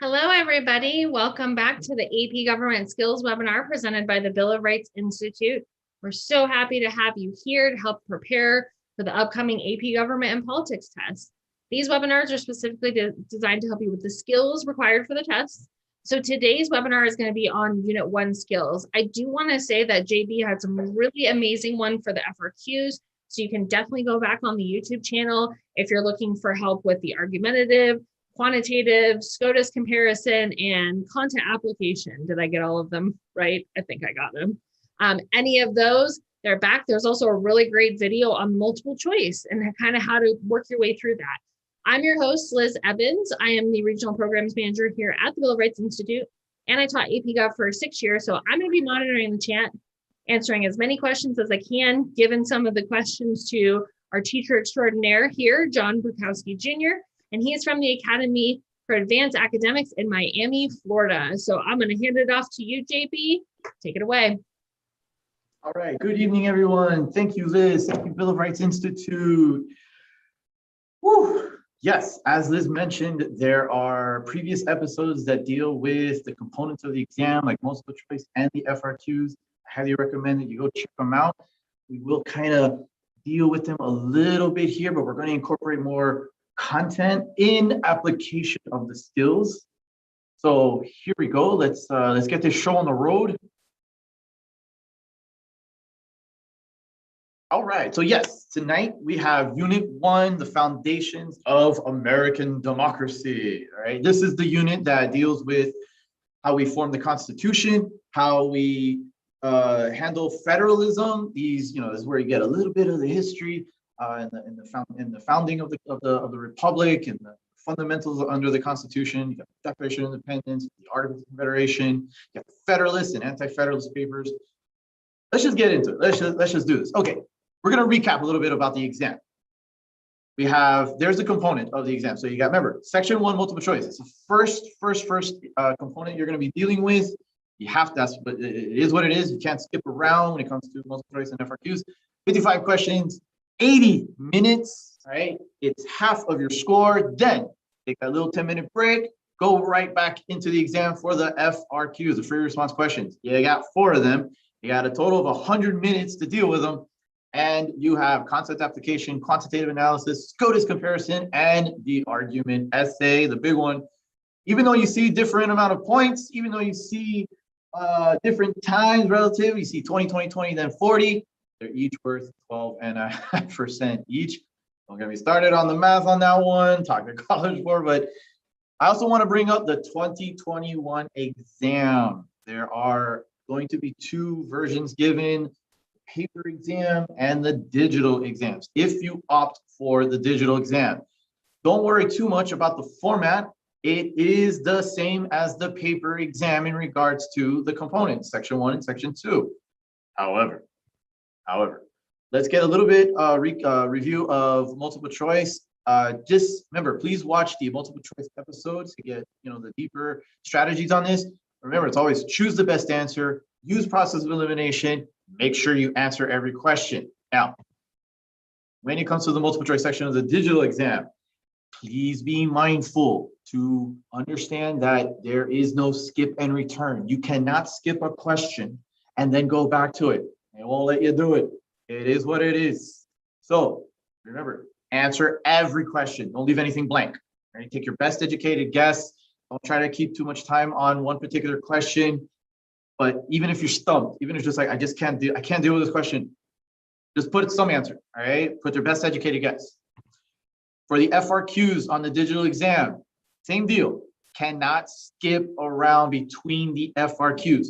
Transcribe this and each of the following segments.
Hello, everybody. Welcome back to the AP Government Skills webinar presented by the Bill of Rights Institute. We're so happy to have you here to help prepare for the upcoming AP Government and Politics test. These webinars are specifically designed to help you with the skills required for the test. So today's webinar is going to be on Unit 1 skills. I do want to say that JB had some really amazing one for the FRQs, so you can definitely go back on the YouTube channel if you're looking for help with the argumentative, quantitative, SCOTUS comparison, and content application. Did I get all of them right? I think I got them. Any of those, they're back. There's also a really great video on multiple choice and kind of how to work your way through that. I'm your host, Liz Evans. I am the Regional Programs Manager here at the Bill of Rights Institute, and I taught AP Gov for 6 years, so I'm going to be monitoring the chat, answering as many questions as I can, given some of the questions to our teacher extraordinaire here, John Burkowski Jr., and he is from the Academy for Advanced Academics in Miami, Florida. So I'm going to hand it off to you, JB. Take it away. All right. Good evening, everyone. Thank you, Liz. Thank you, Bill of Rights Institute. Whew. Yes, as Liz mentioned, there are previous episodes that deal with the components of the exam, like multiple choice and the FRQs. I highly recommend that you go check them out. We will kind of deal with them a little bit here, but we're going to incorporate more content in application of the skills. So here we go. Let's get this show on the road. All right. So yes, tonight we have Unit 1, the foundations of American democracy. All right. This is the unit that deals with how we form the Constitution, how we handle federalism. These, this is where you get a little bit of the history. In the founding of the republic and the fundamentals under the Constitution. You got the Declaration of Independence, the Art of Confederation, you got the Federalist and Anti-Federalist papers. Let's just get into it. Let's just do this. Okay, we're gonna recap a little bit about the exam. There's a component of the exam. So you got, remember, Section 1 multiple choice. It's the first component you're gonna be dealing with. You have to, but it is what it is. You can't skip around when it comes to multiple choice and FRQs. 55 questions. 80 minutes, right? It's half of your score. Then take that little 10-minute break, go right back into the exam for the FRQs, the free response questions. You got 4 of them. You got a total of 100 minutes to deal with them. And you have concept application, quantitative analysis, SCOTUS comparison, and the argument essay, the big one. Even though you see different amount of points, even though you see different times relative, you see 20, 20, 20, then 40. They're each worth 12.5% each. Don't get me started on the math on that one, talk to College Board, but I also want to bring up the 2021 exam. There are going to be 2 versions given, paper exam and the digital exams, if you opt for the digital exam. Don't worry too much about the format. It is the same as the paper exam in regards to the components, Section 1 and Section 2. However, let's get a little bit review of multiple choice. Just remember, please watch the multiple choice episodes to get the deeper strategies on this. Remember, it's always choose the best answer, use process of elimination, make sure you answer every question. Now, when it comes to the multiple choice section of the digital exam, please be mindful to understand that there is no skip and return. You cannot skip a question and then go back to it. They won't let you do it. It is what it is. So remember, answer every question. Don't leave anything blank. Right? Take your best educated guess. Don't try to keep too much time on one particular question. But even if you're stumped, even if it's just like, I can't deal with this question, just put some answer. All right. Put your best educated guess. For the FRQs on the digital exam, same deal. Cannot skip around between the FRQs.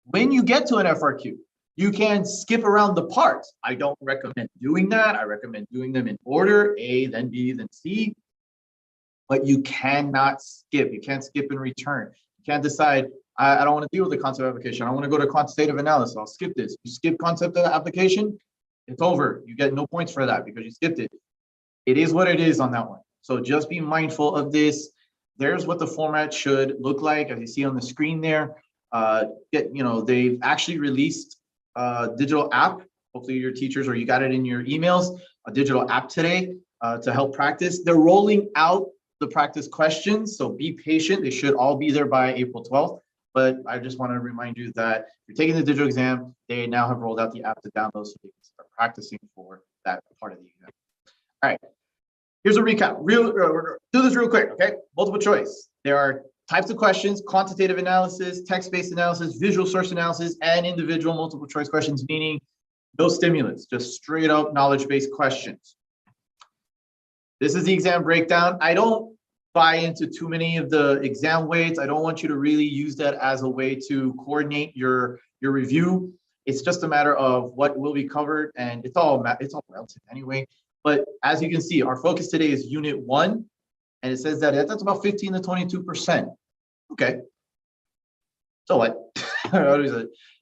When you get to an FRQ, you can skip around the parts. I don't recommend doing that. I recommend doing them in order, A, then B, then C. But you cannot skip. You can't skip and return. You can't decide, I don't want to deal with the concept application. I want to go to quantitative analysis. I'll skip this. You skip concept application, it's over. You get no points for that because you skipped it. It is what it is on that one. So just be mindful of this. There's what the format should look like, as you see on the screen there. They've actually released a digital app. Hopefully your teachers, or you got it in your emails, a digital app today to help practice. They're rolling out the practice questions, so be patient. They should all be there by April 12th. But I just want to remind you that if you're taking the digital exam, they now have rolled out the app to download so you can start practicing for that part of the exam. All right, here's a recap. Do this real quick, okay? Multiple choice. There are types of questions: quantitative analysis, text-based analysis, visual source analysis, and individual multiple choice questions, meaning no stimulants, just straight up knowledge-based questions. This is the exam breakdown. I don't buy into too many of the exam weights. I don't want you to really use that as a way to coordinate your review. It's just a matter of what will be covered, and it's all relative anyway. But as you can see, our focus today is Unit 1, and it says that that's about 15 to 22%. Okay. So what?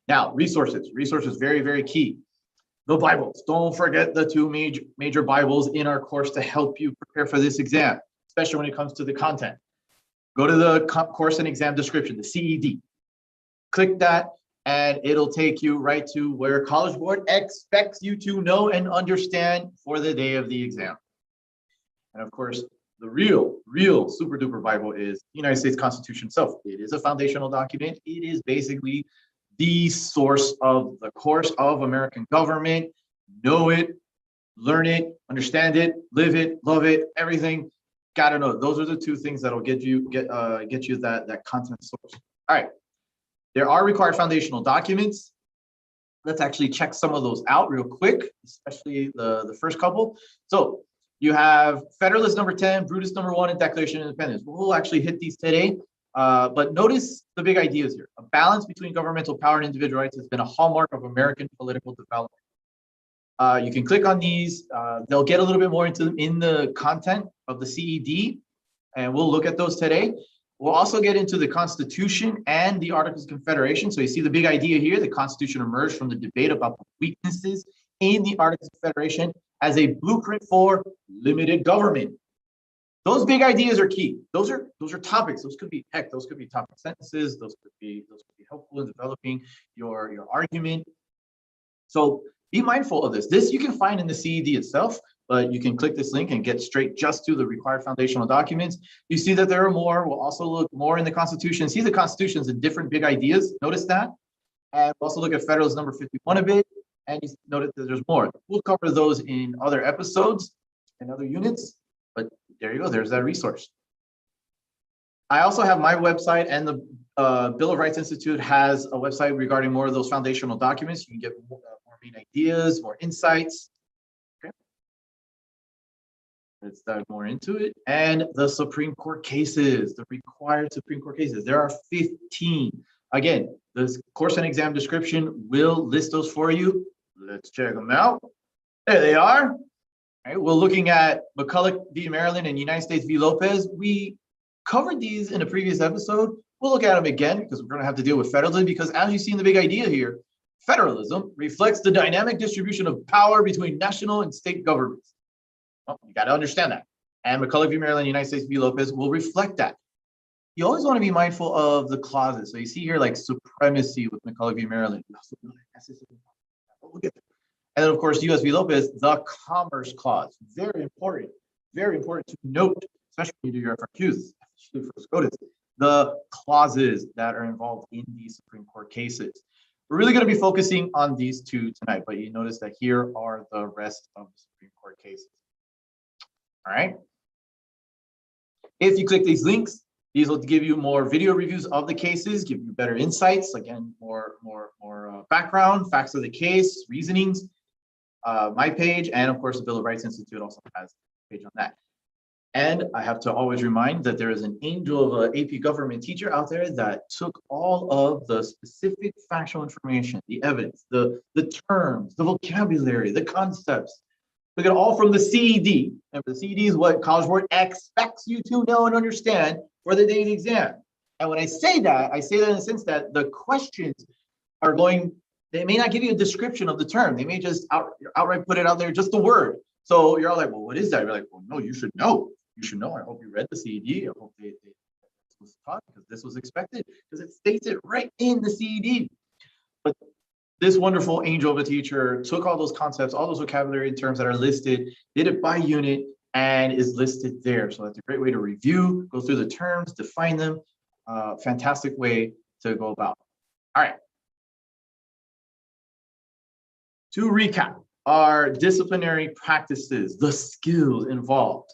Now, resources. Resources, very, very key. The Bibles. Don't forget the two major Bibles in our course to help you prepare for this exam, especially when it comes to the content. Go to the course and exam description, the CED. Click that, and it'll take you right to where College Board expects you to know and understand for the day of the exam. And of course, the real super duper Bible is the United States Constitution itself. It is a foundational document. It is basically the source of the course of American government. Know it, learn it, understand it, live it, love it, everything. Gotta know. Those are the two things that'll get you that content source. All right. There are required foundational documents. Let's actually check some of those out real quick, especially the first couple. So you have Federalist number 10, Brutus number 1, and Declaration of Independence. We'll actually hit these today. But notice the big ideas here. A balance between governmental power and individual rights has been a hallmark of American political development. You can click on these. They'll get a little bit more into in the content of the CED, and we'll look at those today. We'll also get into the Constitution and the Art of Confederation. So you see the big idea here. The Constitution emerged from the debate about the weaknesses in the Art of Confederation as a blueprint for limited government. Those big ideas are key. Those are topics. Those could be topic sentences. Those could be helpful in developing your argument. So be mindful of this. This you can find in the CED itself, but you can click this link and get straight just to the required foundational documents. You see that there are more. We'll also look more in the Constitution. See the Constitutions and different big ideas. Notice that. And we'll also look at Federalist number 51 a bit. And you notice that there's more. We'll cover those in other episodes and other units. But there you go. There's that resource. I also have my website, and the Bill of Rights Institute has a website regarding more of those foundational documents. You can get more main ideas, more insights. Okay. Let's dive more into it. And the Supreme Court cases, the required Supreme Court cases. There are 15. Again, the course and exam description will list those for you. Let's check them out. There they are. All right, we're looking at McCulloch v. Maryland and United States v. Lopez. We covered these in a previous episode. We'll look at them again because we're going to have to deal with federalism, because as you see in the big idea here, federalism reflects the dynamic distribution of power between national and state governments. Well, you got to understand that. And McCulloch v. Maryland, United States v. Lopez will reflect that. You always want to be mindful of the clauses. So you see here like supremacy with McCulloch v. Maryland. We'll get there. And then of course, US v. Lopez, the Commerce Clause. Very important to note, especially when you do your FRQs, especially for SCOTUS, the clauses that are involved in these Supreme Court cases. We're really going to be focusing on these two tonight, but you notice that here are the rest of the Supreme Court cases. All right. If you click these links, these will give you more video reviews of the cases, give you better insights, again, more background, facts of the case, reasonings. My page, and of course, the Bill of Rights Institute also has a page on that. And I have to always remind that there is an angel of an AP government teacher out there that took all of the specific factual information, the evidence, the terms, the vocabulary, the concepts. Look at all from the CED. And the CED is what College Board expects you to know and understand for the day of the exam. And when I say that in the sense that the questions are going, they may not give you a description of the term. They may just outright put it out there, just the word. So you're all like, well, what is that? You're like, well, no, you should know. You should know. I hope you read the CED. I hope this was taught because this was expected, because it states it right in the CED. But this wonderful angel of a teacher took all those concepts, all those vocabulary terms that are listed, did it by unit, and is listed there. So that's a great way to review, go through the terms, define them. Fantastic way to go about. All right. To recap, our disciplinary practices, the skills involved.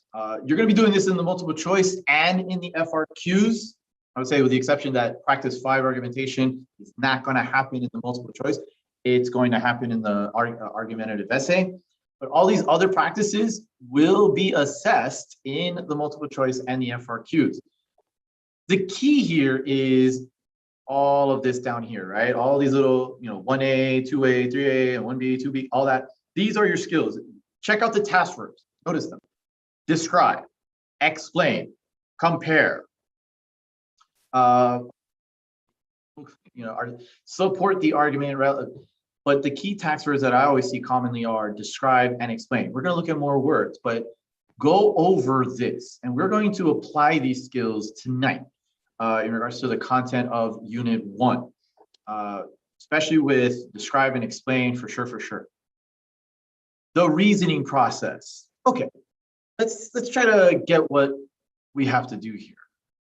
You're going to be doing this in the multiple choice and in the FRQs. I would say with the exception that practice 5 argumentation is not going to happen in the multiple choice. It's going to happen in the argumentative essay. But all these other practices will be assessed in the multiple choice and the FRQs. The key here is all of this down here, right? All these little, 1A, 2A, 3A, and 1B, 2B, all that. These are your skills. Check out the task verbs. Notice them. Describe, explain, compare, support the argument. But the key task verbs that I always see commonly are describe and explain. We're going to look at more words, but go over this. And we're going to apply these skills tonight in regards to the content of Unit 1, especially with describe and explain for sure. The reasoning process. Okay, let's try to get what we have to do here.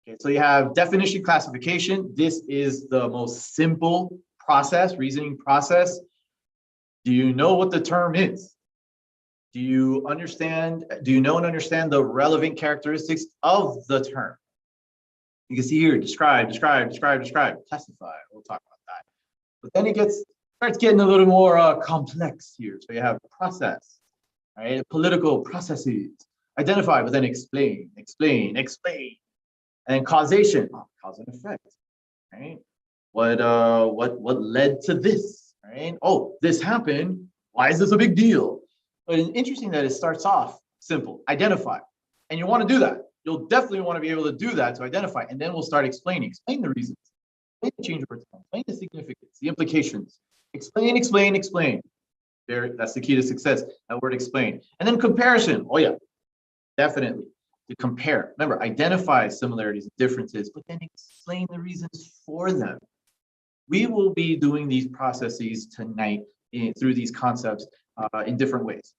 Okay, so you have definition classification. This is the most simple process, reasoning process. Do you know what the term is? Do you know and understand the relevant characteristics of the term? You can see here, describe, classify. We'll talk about that. But then it starts getting a little more complex here. So you have process, right? Political processes. Identify, but then explain. And causation, cause and effect, right? What led to this, right? Oh, this happened. Why is this a big deal? But it's interesting that it starts off simple, identify. And you want to do that. You'll definitely want to be able to do that to identify. And then we'll start explaining. Explain the reasons. Explain the change of time. Explain the significance, the implications. Explain. There, that's the key to success, that word explain. And then comparison. Oh yeah, definitely. To compare. Remember, identify similarities and differences, but then explain the reasons for them. We will be doing these processes tonight through these concepts in different ways.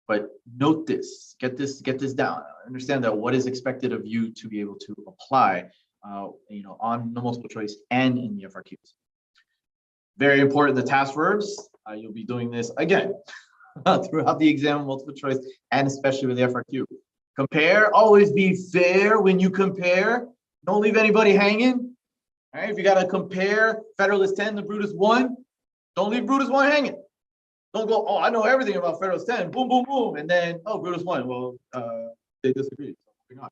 But note this, get this down. Understand that what is expected of you to be able to apply, on the multiple choice and in the FRQs. Very important, the task verbs. You'll be doing this again throughout the exam, multiple choice, and especially with the FRQ. Compare, always be fair when you compare. Don't leave anybody hanging. All right, if you got to compare Federalist 10 to Brutus 1, don't leave Brutus 1 hanging. Don't go, oh, I know everything about Federalist 10, boom, boom, boom, and then, oh, Brutus 1, well, they disagree. No.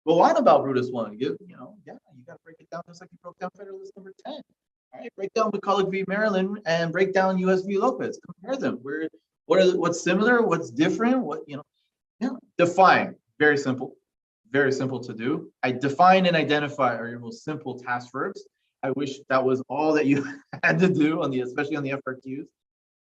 Go on about Brutus 1. You got to break it down just like you broke down Federalist number 10. All right, break down McCulloch v. Maryland and break down US v. Lopez. Compare them. What's similar, what's different, define, very simple to do. I define and identify are your most simple task verbs. I wish that was all that you had to do especially on the FRQs,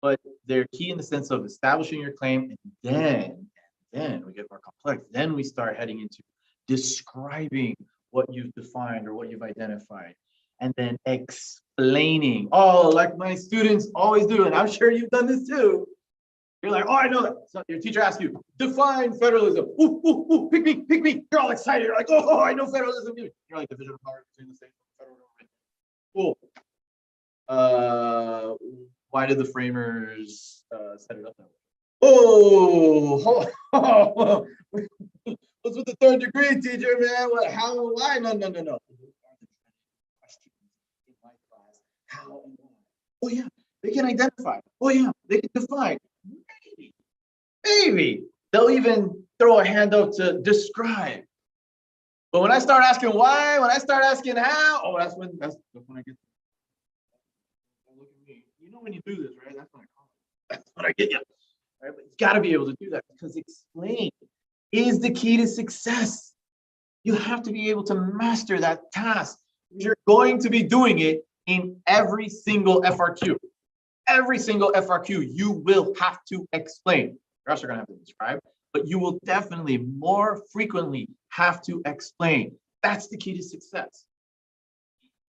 but they're key in the sense of establishing your claim, and then we get more complex. Then we start heading into describing what you've defined or what you've identified, and then explaining. Oh, like my students always do, and I'm sure you've done this too. You're like, oh, I know that. So your teacher asks you, define federalism. Ooh, pick me. You're all excited. You're like, oh, I know federalism. You're like division of power between the state and federal government. Cool. Why did the framers set it up that way? Oh, what's with the third degree, teacher, man? What? How? Why? No. How and why? Oh yeah, they can identify. Oh yeah, they can define. Maybe they'll even throw a hand up to describe. But when I start asking why, when I start asking how, oh, that's when I get. Look at me. You know when you do this, right? That's when I call it. That's when I get you. Right? But you got to be able to do that because explain is the key to success. You have to be able to master that task. You're going to be doing it in every single FRQ. Every single FRQ, you will have to explain. You're also going to have to describe, but you will definitely more frequently have to explain. That's the key to success.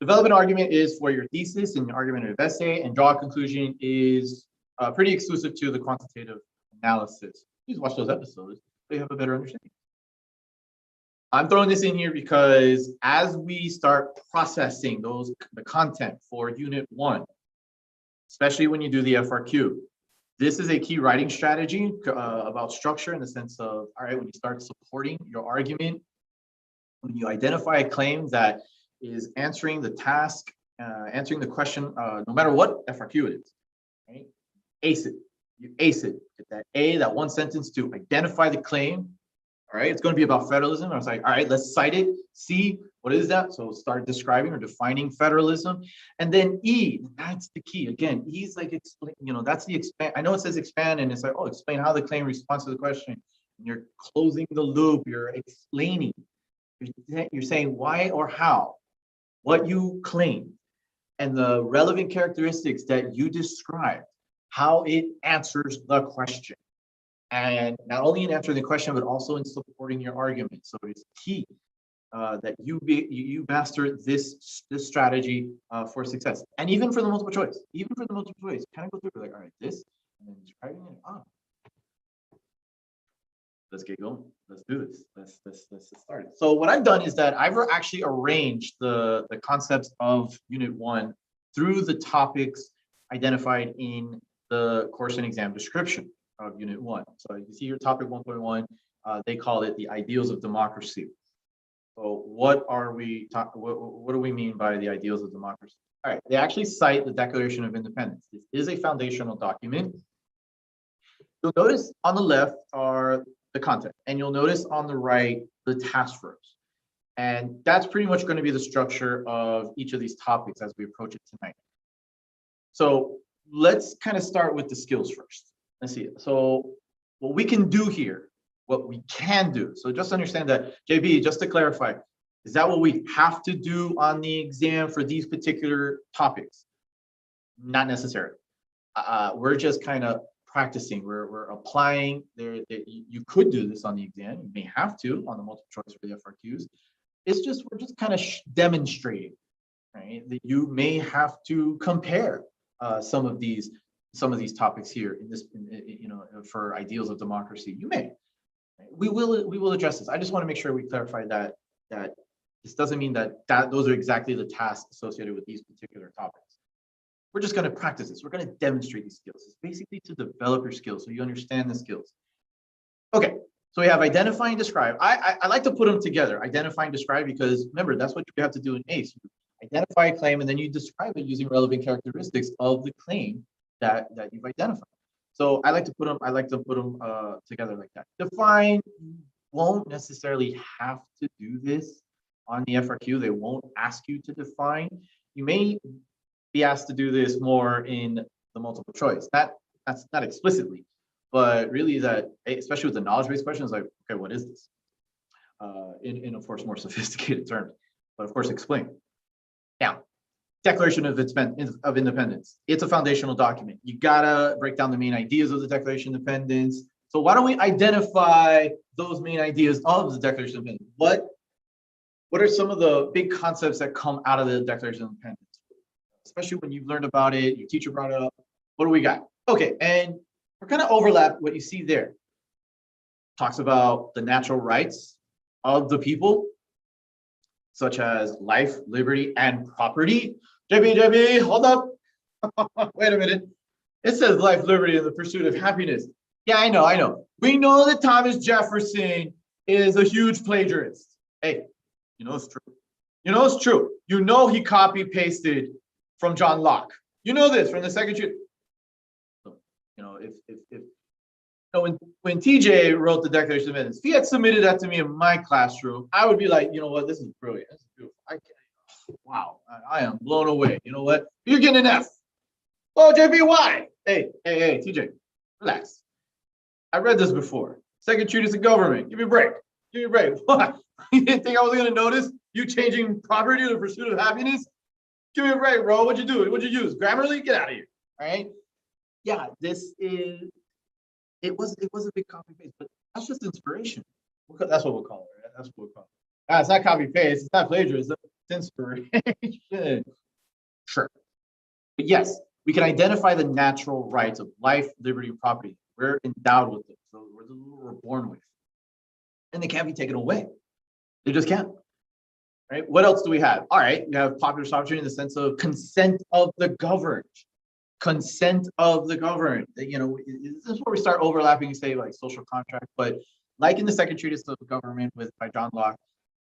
Develop an argument is for your thesis and argumentative essay, and draw a conclusion is pretty exclusive to the quantitative analysis. Please watch those episodes so you have a better understanding. I'm throwing this in here because as we start processing the content for Unit 1, especially when you do the FRQ, this is a key writing strategy about structure in the sense of, all right, when you start supporting your argument, when you identify a claim that is answering the task, answering the question, no matter what FRQ it is, right? Ace it. You ace it. Get that A, that one sentence to identify the claim. All right, it's going to be about federalism. I was like, all right, let's cite it. C, what is that? So start describing or defining federalism. And then E, that's the key. Again, E is like, explain, that's the expand. I know it says expand and it's like, oh, explain how the claim responds to the question. And you're closing the loop. You're explaining. You're saying why or how, what you claim, and the relevant characteristics that you describe, how it answers the question. And not only in answering the question, but also in supporting your argument. So it's key that you master this strategy for success. And even for the multiple choice, kind of go through like, all right, this, and then describing it. Let's get going. Let's do this. Let's start it. So what I've done is that I've actually arranged the concepts of Unit 1 through the topics identified in the course and exam description of Unit 1. So you see your topic 1.1, they call it the ideals of democracy. So what are we talking, what do we mean by the ideals of democracy? All right, they actually cite the Declaration of Independence. This is a foundational document. You'll notice on the left are the content, and you'll notice on the right, the task verbs. And that's pretty much going to be the structure of each of these topics as we approach it tonight. So let's kind of start with the skills first. Let's see. So what we can do here, what we can do. So just understand that, JB, just to clarify, is that what we have to do on the exam for these particular topics? Not necessarily. We're just kind of practicing. We're applying. You could do this on the exam. You may have to on the multiple choice for the FRQs. It's just we're just kind of demonstrating, right? That you may have to compare some of these topics here in this, for ideals of democracy. You may. We will address this. I just want to make sure we clarify that this doesn't mean that those are exactly the tasks associated with these particular topics. We're just going to practice this. We're going to demonstrate these skills. It's basically to develop your skills so you understand the skills. Okay, so we have identify and describe. I like to put them together, identify and describe, because remember, that's what you have to do in ACE. You identify a claim and then you describe it using relevant characteristics of the claim that you've identified. So I like to put them together like that. Define, won't necessarily have to do this on the FRQ. They won't ask you to define. You may be asked to do this more in the multiple choice. That's not explicitly, but really that, especially with the knowledge-based questions, like, okay, what is this? In of course more sophisticated terms, but of course explain. Now, Declaration of Independence. It's a foundational document. You gotta break down the main ideas of the Declaration of Independence. So why don't we identify those main ideas of the Declaration of Independence? What are some of the big concepts that come out of the Declaration of Independence? Especially when you've learned about it, your teacher brought it up. What do we got? Okay, and we're gonna overlap what you see there. Talks about the natural rights of the people, such as life, liberty, and property. JB, hold up. Wait a minute. It says life, liberty, and the pursuit of happiness. Yeah, I know. We know that Thomas Jefferson is a huge plagiarist. Hey, it's true. You know he copy-pasted from John Locke. You know this from the second. When TJ wrote the Declaration of Independence, if he had submitted that to me in my classroom, I would be like, you know what, this is brilliant. This is beautiful. Wow, I am blown away. You know what? You're getting an F. Oh, JB, why? Hey, TJ, relax. I read this before. Second Treatise of Government. Give me a break. What? You didn't think I was going to notice you changing property to the pursuit of happiness? Give me a break, bro. What'd you do? What'd you use? Grammarly? Get out of here. All right. Yeah, it was a big copy paste, but that's just inspiration. That's what we'll call it, right? That's what we'll call it. It's not copy paste. It's not plagiarism. It's inspiration. Sure. But yes, we can identify the natural rights of life, liberty, and property. We're endowed with this. So we're born with, and they can't be taken away. They just can't. Right? What else do we have? All right, we have popular sovereignty in the sense of consent of the governed. Consent of the governed. You know, this is where we start overlapping and say like social contract, but like in the second treatise of government by John Locke,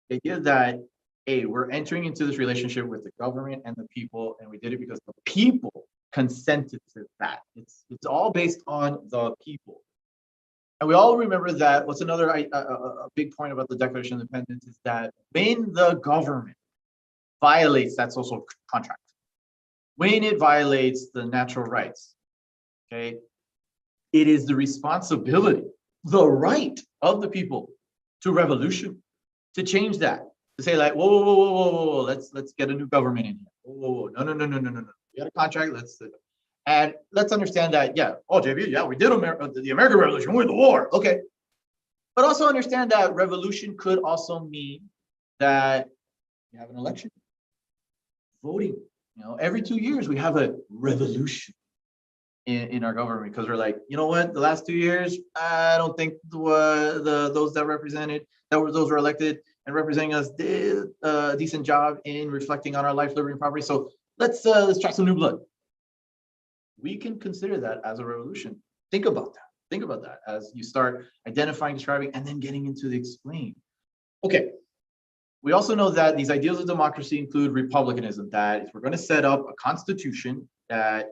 the idea that we're entering into this relationship with the government and the people, and we did it because the people consented to that. It's all based on the people. And we all remember that what's another a big point about the Declaration of Independence is that when the government violates that social contract, when it violates the natural rights, okay, it is the responsibility, the right of the people to revolution, to change that, to say like, whoa, let's get a new government in here. Whoa, no. We got a contract, and let's understand that, yeah, JB, yeah, we did the American Revolution, we're in the war, okay. But also understand that revolution could also mean that you have an election, voting. You know, every 2 years we have a revolution in our government because we're like, you know what, the last 2 years, I don't think those those were elected and representing us did a decent job in reflecting on our life, liberty, and property. So let's try some new blood. We can consider that as a revolution. Think about that. Think about that as you start identifying, describing, and then getting into the explain. Okay. We also know that these ideals of democracy include republicanism, that if we're going to set up a constitution that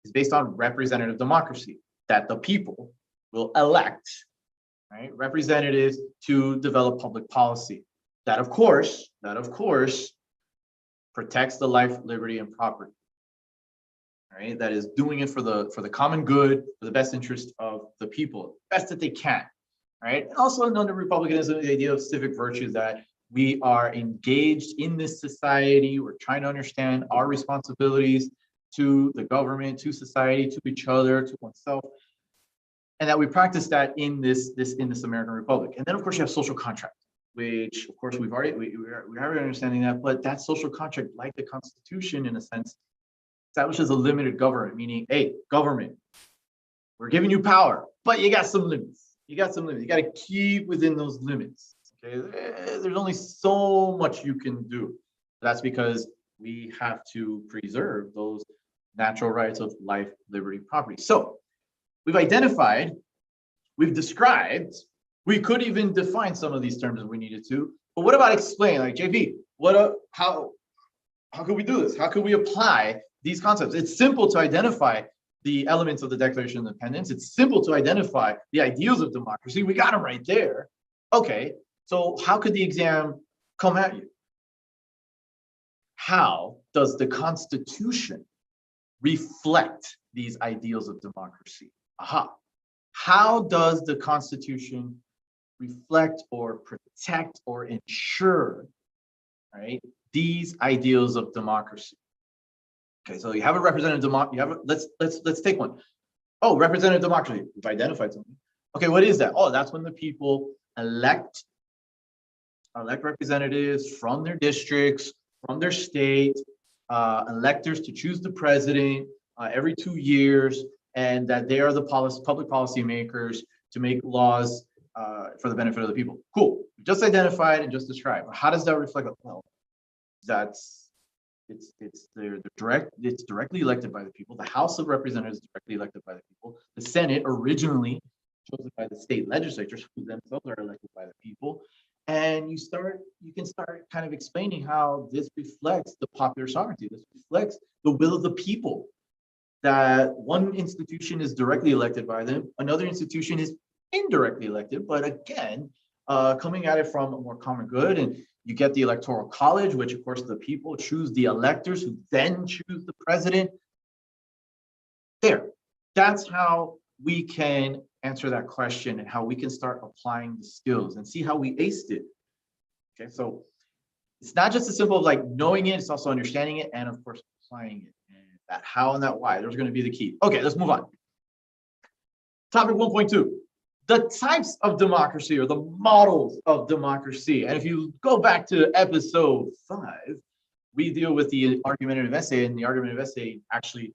is based on representative democracy, that the people will elect, right, representatives to develop public policy. That of course protects the life, liberty, and property. Right? That is doing it for the common good, for the best interest of the people, best that they can. Right? And also under republicanism, the idea of civic virtues, that we are engaged in this society. We're trying to understand our responsibilities to the government, to society, to each other, to oneself, and that we practice that in this American Republic. And then, of course, you have social contract, which, of course, we are understanding that. But that social contract, like the Constitution, in a sense, establishes a limited government, meaning, hey, government, we're giving you power, but you got some limits. You got to keep within those limits. Okay, there's only so much you can do. That's because we have to preserve those natural rights of life, liberty, property. So we've identified, we've described, we could even define some of these terms if we needed to. But what about explain? Like, JP, how can we do this? How can we apply these concepts? It's simple to identify the elements of the Declaration of Independence. It's simple to identify the ideals of democracy. We got them right there. Okay. So how could the exam come at you? How does the Constitution reflect these ideals of democracy? Aha. How does the Constitution reflect or protect or ensure, right, these ideals of democracy? Okay, so you have a representative democracy. Let's take one. Oh, representative democracy. We've identified something. Okay, what is that? Oh, that's when the people elect representatives from their districts, from their state, electors to choose the president every 2 years, and that they are the public policy makers to make laws for the benefit of the people. Cool. Just identified and just described. How does that reflect? Well, it's directly elected by the people. The House of Representatives is directly elected by the people. The Senate originally chosen by the state legislatures, who themselves are elected by the people. And you can start kind of explaining how this reflects the popular sovereignty. This reflects the will of the people. That one institution is directly elected by them, another institution is indirectly elected, but again, coming at it from a more common good. And you get the Electoral College, which of course the people choose the electors who then choose the president. There, that's how we can answer that question and how we can start applying the skills and see how we aced it. Okay, so it's not just as simple as like knowing it, it's also understanding it and of course applying it. And that how and that why, those are going to be the key. Okay, let's move on. Topic 1.2. The types of democracy or the models of democracy. And if you go back to episode 5, we deal with the argumentative essay, and the argumentative essay actually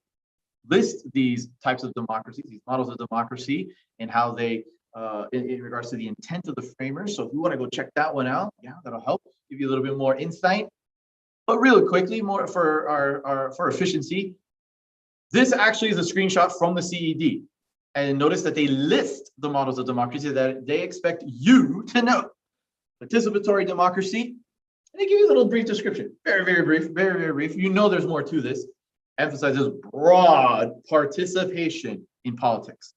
list these types of democracies, these models of democracy, and how they, in regards to the intent of the framers. So if you want to go check that one out, yeah, that'll help give you a little bit more insight. But really quickly, more for efficiency, this actually is a screenshot from the CED. And notice that they list the models of democracy that they expect you to know. Participatory democracy, and they give you a little brief description. Very, very brief, very, very brief. You know there's more to this. Emphasizes broad participation in politics.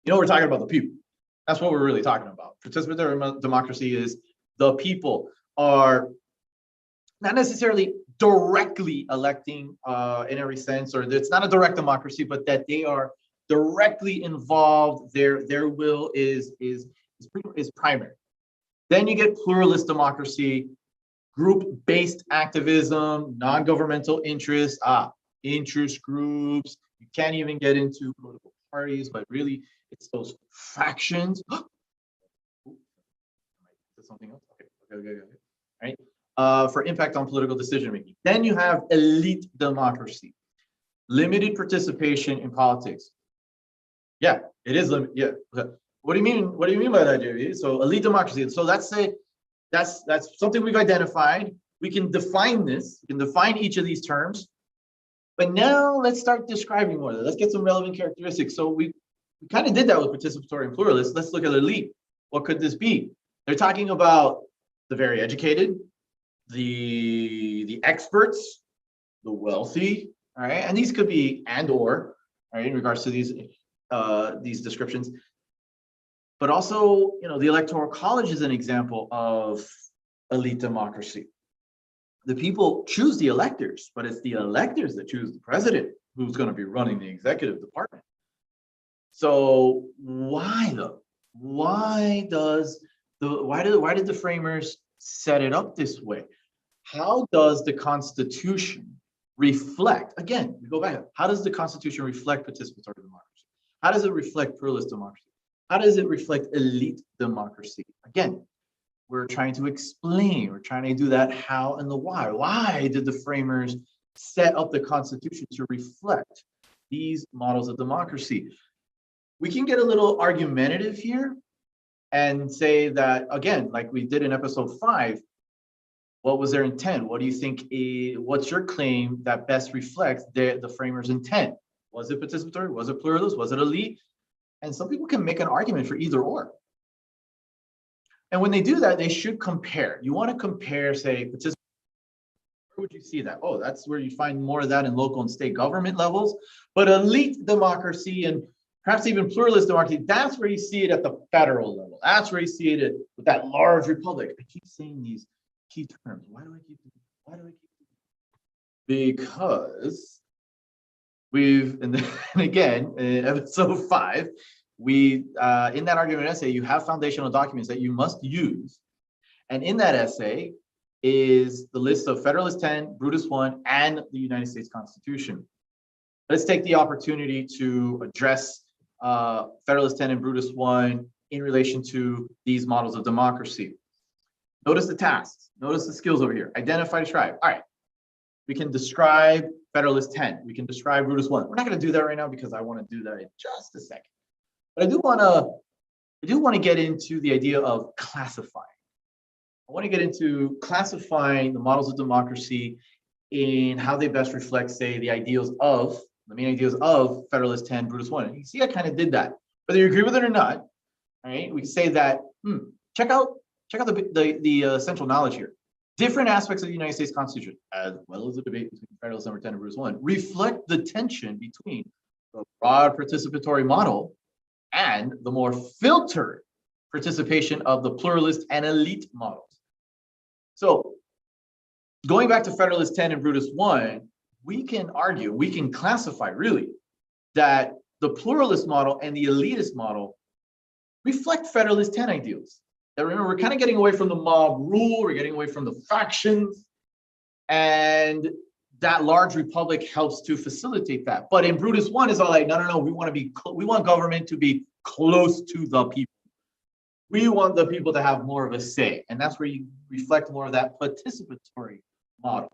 You know, we're talking about the people. That's what we're really talking about. Participatory democracy is the people are not necessarily directly electing in every sense, or it's not a direct democracy, but that they are directly involved. Their will is primary. Then you get pluralist democracy, group-based activism, non-governmental interests, interest groups. You can't even get into political parties, but really it's those factions. Something else? Okay. All right. For impact on political decision making. Then you have elite democracy, limited participation in politics. Yeah, it is limited. Yeah. What do you mean? What do you mean by that, JV? So elite democracy. So that's something we've identified. We can define this. We can define each of these terms. But now let's start describing more of that. Let's get some relevant characteristics. So we kind of did that with participatory and pluralist. Let's look at elite. What could this be? They're talking about the very educated, the experts, the wealthy, all right? And these could be and or, right, in regards to these descriptions. But also, you know, the Electoral College is an example of elite democracy. The people choose the electors, but it's the electors that choose the president who's going to be running the executive department. So why though? Why did the framers set it up this way? How does the Constitution reflect? Again, we go back. How does the Constitution reflect participatory democracy? How does it reflect pluralist democracy? How does it reflect elite democracy? Again, we're trying to explain, we're trying to do that how and the why. Why did the framers set up the Constitution to reflect these models of democracy? We can get a little argumentative here and say that, again, like we did in episode 5, what was their intent? What do you think, what's your claim that best reflects the framers' intent? Was it participatory? Was it pluralist? Was it elite? And some people can make an argument for either or. And when they do that, they should compare. You want to compare, say, participatory. Where would you see that? Oh, that's where you find more of that in local and state government levels. But elite democracy and perhaps even pluralist democracy, that's where you see it at the federal level. That's where you see it with that large republic. I keep saying these key terms. Why do I keep doing it? Because and again, in episode 5, we in that argument essay, you have foundational documents that you must use. And in that essay is the list of Federalist 10, Brutus I, and the United States Constitution. Let's take the opportunity to address Federalist 10 and Brutus I in relation to these models of democracy. Notice the tasks, notice the skills over here. Identify, describe. All right, we can describe Federalist 10. We can describe Brutus I. We're not going to do that right now because I want to do that in just a second. But I do want to get into the idea of classifying. I want to get into classifying the models of democracy in how they best reflect, say, the main ideas of Federalist 10, Brutus I. And you see, I kind of did that. Whether you agree with it or not, all right, we can say that, check out the essential knowledge here. Different aspects of the United States Constitution, as well as the debate between Federalist number 10 and Brutus I, reflect the tension between the broad participatory model and the more filtered participation of the pluralist and elite models. So going back to Federalist 10 and Brutus I, we can argue, we can classify really that the pluralist model and the elitist model reflect Federalist 10 ideals. Now remember, we're kind of getting away from the mob rule, we're getting away from the factions, and that large republic helps to facilitate that. But in Brutus I, it's all like, no, we want government to be close to the people. We want the people to have more of a say, and that's where you reflect more of that participatory model.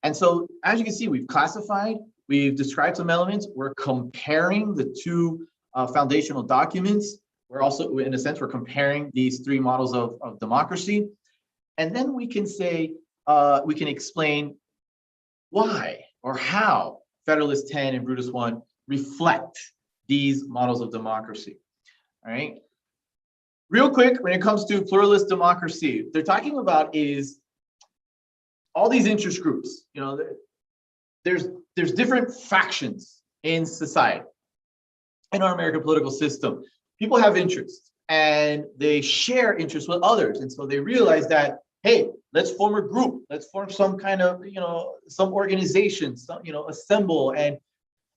And so, as you can see, we've classified, We've described some elements. We're comparing the two foundational documents. We're also, in a sense, we're comparing these three models of democracy. And then we can say, we can explain why or how Federalist 10 and Brutus I reflect these models of democracy. All right. Real quick, when it comes to pluralist democracy, they're talking about is all these interest groups. You know, there's different factions in society, in our American political system. People have interests and they share interests with others. And so they realize that, hey, let's form a group, let's form some kind of, you know, some organization, some, you know, assemble. And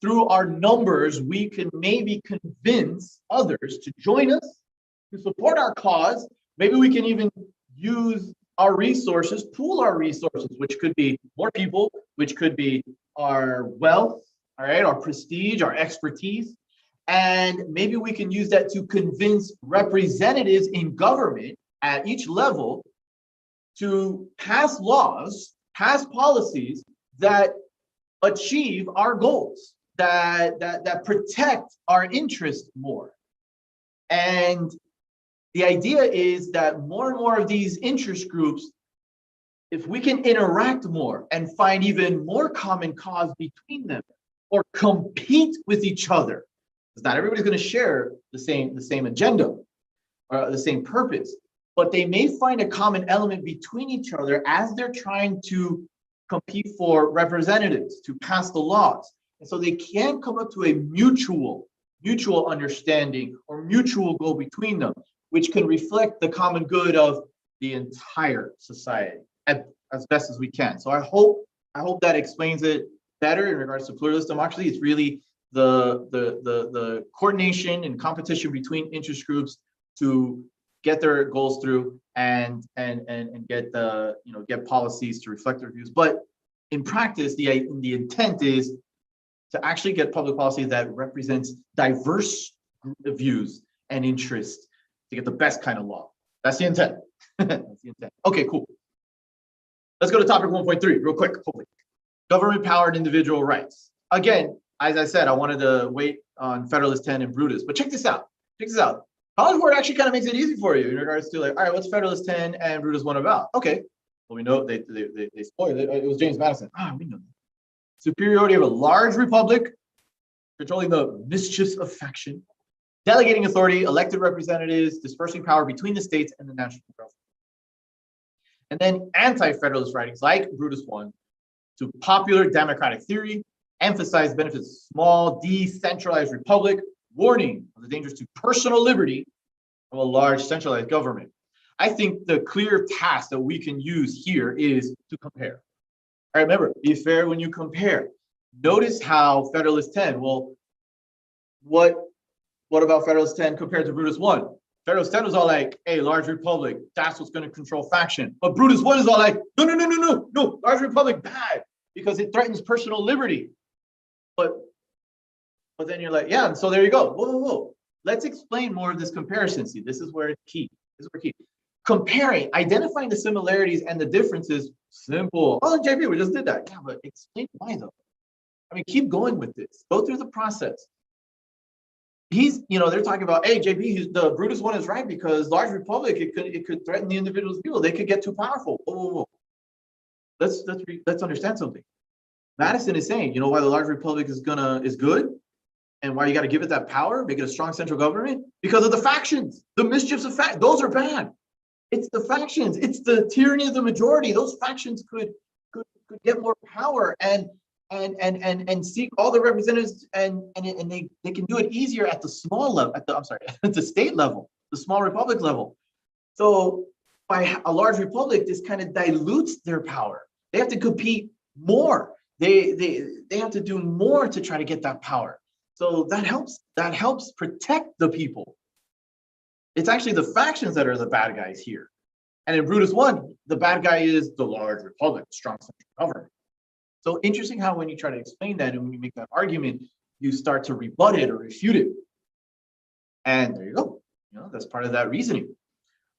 through our numbers, we can maybe convince others to join us, to support our cause. Maybe we can even use our resources, pool our resources, which could be more people, which could be our wealth, all right, our prestige, our expertise. And maybe we can use that to convince representatives in government at each level to pass laws, pass policies that achieve our goals, that protect our interests more. And the idea is that more and more of these interest groups, if we can interact more and find even more common cause between them, or compete with each other, because not everybody's going to share the same agenda or the same purpose, but they may find a common element between each other as they're trying to compete for representatives to pass the laws. And so they can come up to a mutual understanding or mutual goal between them, which can reflect the common good of the entire society as best as we can. So I hope that explains it better in regards to pluralist democracy. It's really the coordination and competition between interest groups to get their goals through and get get policies to reflect their views. But in practice, the intent is to actually get public policy that represents diverse views and interests to get the best kind of law. That's the intent. That's the intent. Okay, cool. Let's go to topic 1.3 real quick, hopefully. Government-powered individual rights. Again, as I said, I wanted to wait on Federalist 10 and Brutus, but check this out. Check this out. College Board actually kind of makes it easy for you in regards to like, all right, what's Federalist 10 and Brutus 1 about? Okay, well, we know they spoiled it. It was James Madison. We know. Superiority of a large republic, controlling the mischiefs of faction, delegating authority, elected representatives, dispersing power between the states and the national government. And then anti-federalist writings like Brutus I, to popular democratic theory, emphasize benefits of small, decentralized republic, warning of the dangers to personal liberty of a large centralized government. I think the clear task that we can use here is to compare. All right, remember, be fair when you compare. Notice how Federalist 10, well, what about Federalist 10 compared to Brutus I? Federalist 10 was all like, hey, large republic, that's what's going to control faction. But Brutus I is all like, no, large republic, bad, because it threatens personal liberty. But then you're like, yeah, and so there you go. Whoa. Let's explain more of this comparison. See, this is where it's key. This is where key. Comparing, identifying the similarities and the differences, simple. Oh, JP, we just did that. Yeah, but explain why though. I mean, keep going with this. Go through the process. They're talking about, hey, JP, the Brutus I is right because large republic, it could threaten the individual's view. They could get too powerful. Whoa. Let's understand something. Madison is saying, you know why the large republic is good? And why you got to give it that power, make it a strong central government? Because of the factions, the mischiefs of factions. Those are bad. It's the factions. It's the tyranny of the majority. Those factions could get more power and seek all the representatives, and they can do it easier at the small level. At the state level, the small republic level. So by a large republic, this kind of dilutes their power. They have to compete more. They have to do more to try to get that power. So that helps protect the people. It's actually the factions that are the bad guys here. And in Brutus I, the bad guy is the large republic, strong central government. So interesting how when you try to explain that and when you make that argument, you start to rebut it or refute it. And there you go. That's part of that reasoning.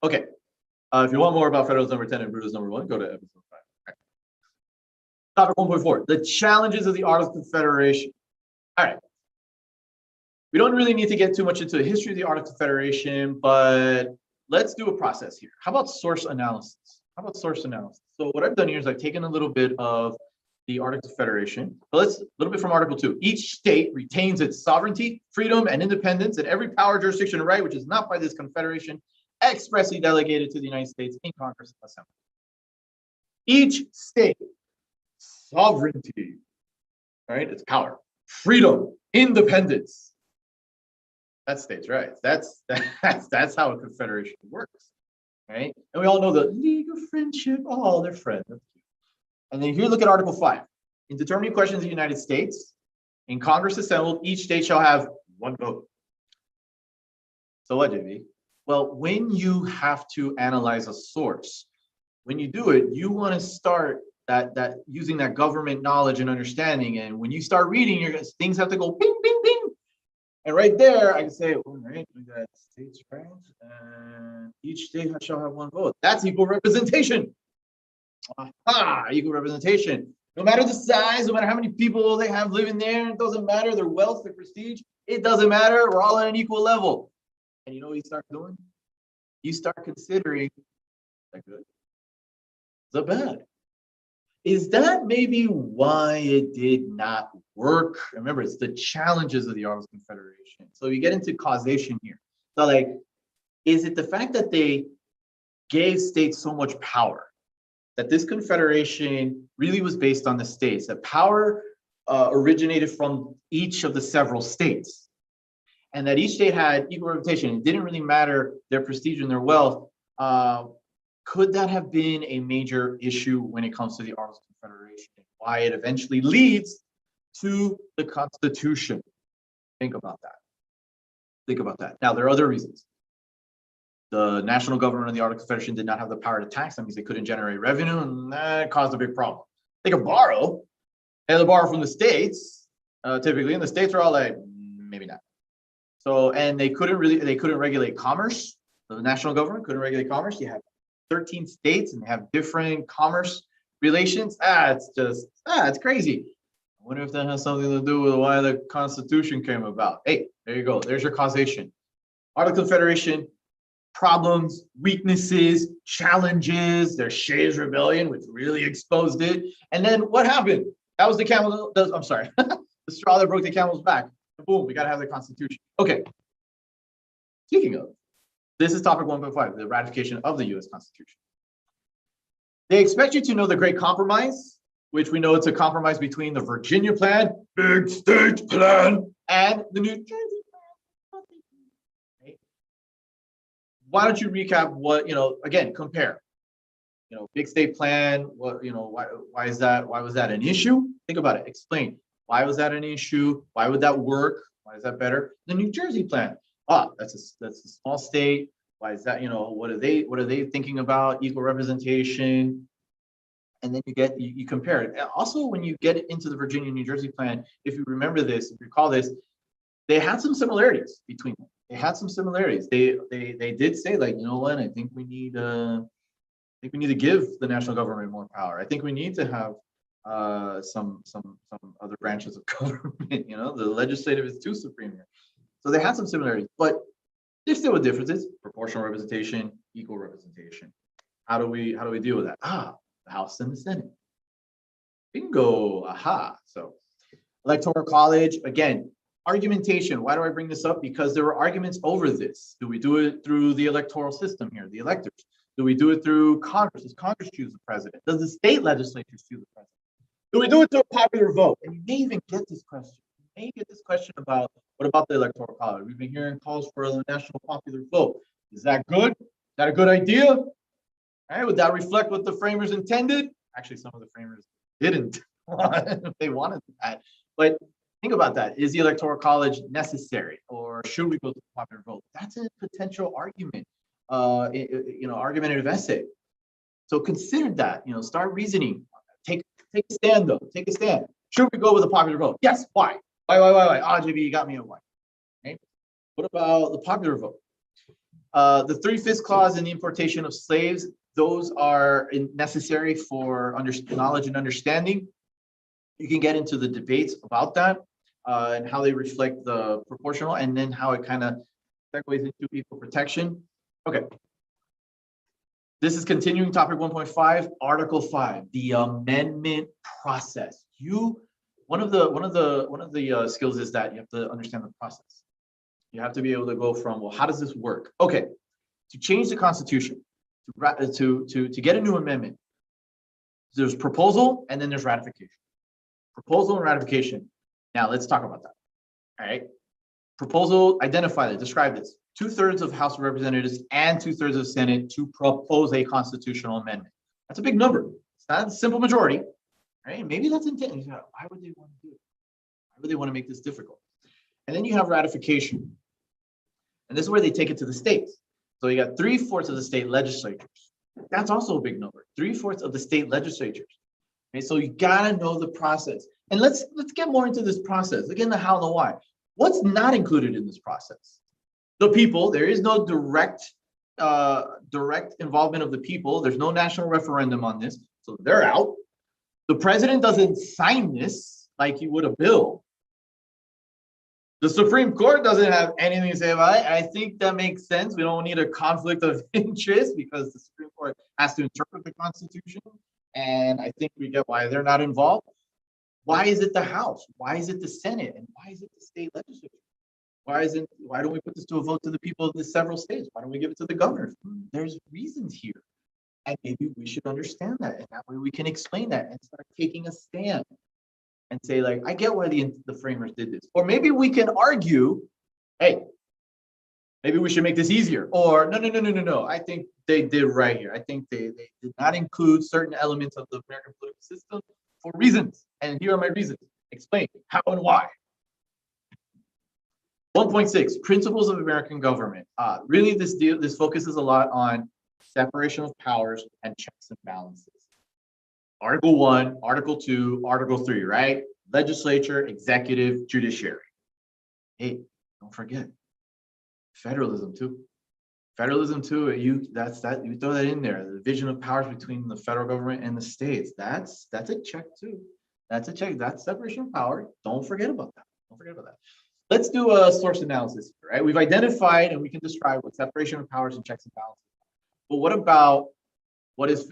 Okay. If you want more about Federalist number 10 and Brutus number 1, go to episode 5. Topic 1.4, the challenges of the Art of Confederation. All right. We don't really need to get too much into the history of the Art of Confederation, but let's do a process here. How about source analysis? So what I've done here is I've taken a little bit of the Art of Confederation. But let's a little bit from Article 2. Each state retains its sovereignty, freedom, and independence, and every power, jurisdiction, and right which is not by this confederation expressly delegated to the United States in Congress and Assembly. Each state, sovereignty, right? It's power, freedom, independence. That's states' rights. That's how a confederation works, right? And we all know the League of Friendship. Oh, they're friends. And then here, look at Article 5. In determining questions of the United States, in Congress assembled, each state shall have one vote. So what, JB? Well, when you have to analyze a source, when you do it, you want to start that using that government knowledge and understanding. And when you start reading, things have to go ping, ping, ping. And right there, I can say, all right, we got states' rights, and each state shall have one vote. That's equal representation. Aha, equal representation. No matter the size, no matter how many people they have living there, it doesn't matter their wealth, their prestige, it doesn't matter. We're all at an equal level. And you know what you start doing? You start considering, is that good? Is that bad? Is that maybe why it did not work? Remember, it's the challenges of the Art of Confederation. So you get into causation here. So like, is it the fact that they gave states so much power that this confederation really was based on the states, that power originated from each of the several states, and that each state had equal representation? It didn't really matter their prestige and their wealth. Could that have been a major issue when it comes to the Art of Confederation? Why it eventually leads to the Constitution? Think about that. Think about that. Now, there are other reasons. The national government of the Art of Confederation did not have the power to tax. That means they couldn't generate revenue, and that caused a big problem. They could borrow. They had to borrow from the states, typically, and the states are all like, maybe not. So, and they couldn't regulate commerce. The national government couldn't regulate commerce. You have 13 states and they have different commerce relations. It's crazy. I wonder if that has something to do with why the Constitution came about. Hey, there you go. There's your causation. Art of Confederation, problems, weaknesses, challenges. There's Shays Rebellion, which really exposed it. And then what happened? That was the camel. I'm sorry, the straw that broke the camel's back. Boom, we got to have the Constitution. Okay. Speaking of, this is topic 1.5, the ratification of the U.S. Constitution. They expect you to know the Great Compromise, which we know it's a compromise between the Virginia Plan, big state plan, and the New Jersey Plan. Right? Why don't you recap what, again, compare. Big state plan, what, why is that? Why was that an issue? Think about it. Explain. Why was that an issue? Why would that work? Why is that better? The New Jersey Plan. That's a small state. Why is that? What are they thinking about? Equal representation. And then you compare it. Also, when you get into the Virginia New Jersey Plan, if you remember this, if you recall this, they had some similarities between them. They had some similarities. They did say, like, you know what? I think we need to give the national government more power. I think we need to have some other branches of government. The legislative is too supreme here. So they had some similarities, but there's still differences. Proportional representation, equal representation. How do we deal with that? The House and the Senate. Bingo. Aha. So Electoral College, again, argumentation. Why do I bring this up? Because there were arguments over this. Do we do it through the electoral system here, the electors? Do we do it through Congress? Does Congress choose the president? Does the state legislatures choose the president? Do we do it through a popular vote? And you may even get this question. You may get this question about, what about the Electoral College? We've been hearing calls for a national popular vote. Is that good? Is that a good idea? All right, would that reflect what the framers intended? Actually, some of the framers didn't. They wanted that. But think about that. Is the Electoral College necessary, or should we go to the popular vote? That's a potential argument, argumentative essay. So consider that. Start reasoning. Take a stand, though. Take a stand. Should we go with a popular vote? Yes. Why? Why? JB, you got me a why. Okay. What about the popular vote? The 3/5 clause in the importation of slaves, those are necessary for knowledge and understanding. You can get into the debates about that and how they reflect the proportional, and then how it kind of segues into equal protection. Okay. This is continuing topic 1.5, Article 5, the amendment process. One of the skills is that you have to understand the process. You have to be able to go from, well, how does this work? Okay, to change the Constitution, to get a new amendment, there's proposal and then there's ratification. Proposal and ratification. Now let's talk about that. All right. Proposal, identify that, describe this. 2/3 of House of Representatives and 2/3 of Senate to propose a constitutional amendment. That's a big number. It's not a simple majority, right? Maybe that's intended. Why would they want to do it? Why would they want to make this difficult? And then you have ratification. And this is where they take it to the states. So you got 3/4 of the state legislatures. That's also a big number. 3/4 of the state legislatures. Okay, so you gotta know the process. And let's get more into this process. Again, the how and the why. What's not included in this process? The people. There is no direct involvement of the people. There's no national referendum on this, so they're out. The president doesn't sign this like he would a bill. The Supreme Court doesn't have anything to say about it. I think that makes sense. We don't need a conflict of interest because the Supreme Court has to interpret the Constitution. And I think we get why they're not involved. Why is it the House? Why is it the Senate? And why is it the state legislature? Why don't we put this to a vote to the people of the several states? Why don't we give it to the governors? There's reasons here. And maybe we should understand that. And that way we can explain that and start taking a stand and say, like, I get why the framers did this. Or maybe we can argue, hey, maybe we should make this easier. Or no. I think they did right here. I think they did not include certain elements of the American political system for reasons. And here are my reasons. Explain how and why. 1.6, principles of American government. Really, this focuses a lot on separation of powers and checks and balances. Article 1, Article 2, Article 3, right? Legislature, executive, judiciary. Hey, don't forget, federalism too. Federalism too, you throw that in there. The division of powers between the federal government and the states. That's a check too. That's a check. That's separation of power. Don't forget about that. Don't forget about that. Let's do a source analysis, right? We've identified and we can describe what separation of powers and checks and balances. But what about let's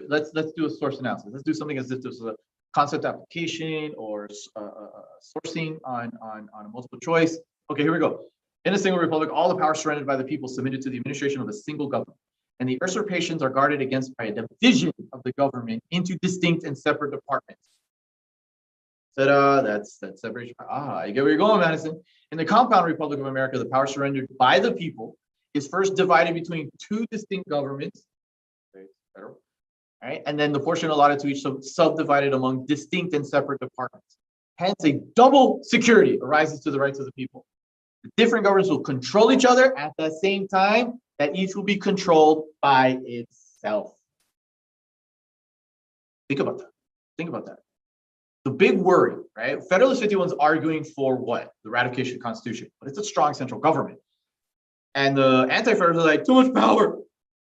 do a source analysis. Let's do something as if this was a concept application or sourcing on a multiple choice. Okay, here we go. In a single republic, all the powers surrendered by the people submitted to the administration of a single government, and the usurpations are guarded against by a division of the government into distinct and separate departments. Ta-da, that's separation. I get where you're going, Madison. In the compound Republic of America, the power surrendered by the people is first divided between two distinct governments, federal, right? And then the portion allotted to each subdivided among distinct and separate departments. Hence, a double security arises to the rights of the people. The different governments will control each other at the same time that each will be controlled by itself. Think about that. Think about that. The big worry, right? Federalist 51 is arguing for what? The ratification of the Constitution, but it's a strong central government. And the anti-federalists are like, too much power.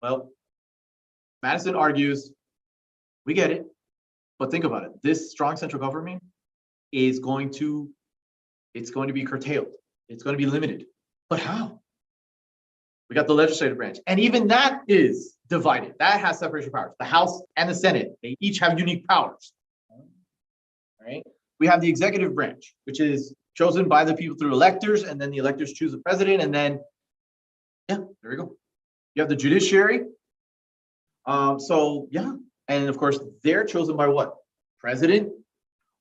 Well, Madison argues, we get it, but think about it. This strong central government is going to be curtailed. It's going to be limited. But how? We got the legislative branch, and even that is divided. That has separation of powers. The House and the Senate, they each have unique powers. Right? We have the executive branch, which is chosen by the people through electors, and then the electors choose the president, and then, yeah, there we go. You have the judiciary. And of course, they're chosen by what? President,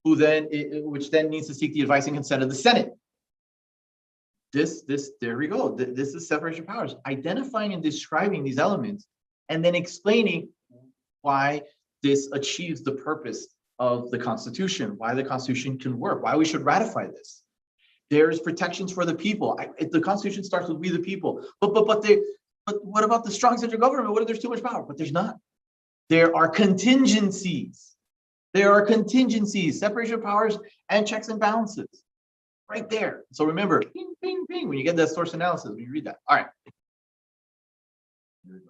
which then needs to seek the advice and consent of the Senate. There we go. This is separation of powers, identifying and describing these elements, and then explaining why this achieves the purpose of the Constitution, why the Constitution can work, why we should ratify this. There's protections for the people. The Constitution starts with we the people. But what about the strong central government? What if there's too much power? But there's not. There are contingencies. There are contingencies, separation of powers and checks and balances. Right there. So remember, ping, ping, ping, when you get that source analysis, when you read that. All right. Here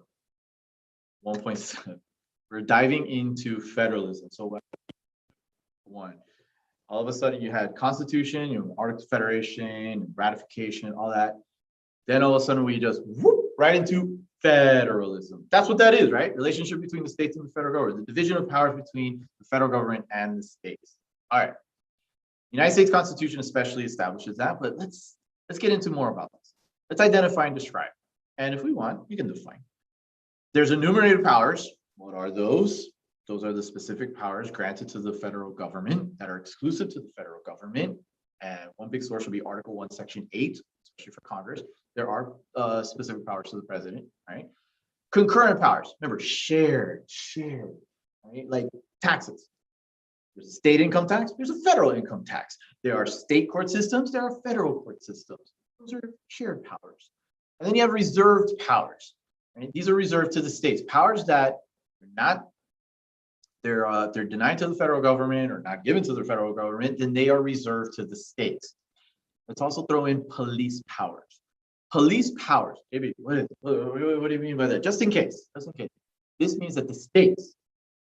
we go. 1.7. We're diving into federalism. So one. All of a sudden you had Constitution, Art of Confederation, ratification, all that. Then all of a sudden we just whoop right into federalism. That's what that is, right? Relationship between the states and the federal government, the division of powers between the federal government and the states. All right. United States Constitution especially establishes that, but let's get into more about this. Let's identify and describe. And if we want, you can define. There's enumerated powers. What are those? Those are the specific powers granted to the federal government that are exclusive to the federal government. And one big source would be Article 1, Section 8, especially for Congress. There are specific powers to the president, right? Concurrent powers, remember, shared, right? Like taxes. There's a state income tax, there's a federal income tax. There are state court systems, there are federal court systems. Those are shared powers. And then you have reserved powers, right? These are reserved to the states. Powers that are not they're denied to the federal government or not given to the federal government, then they are reserved to the states. Let's also throw in police powers. Police powers, maybe, what do you mean by that? Just in case. This means that the states,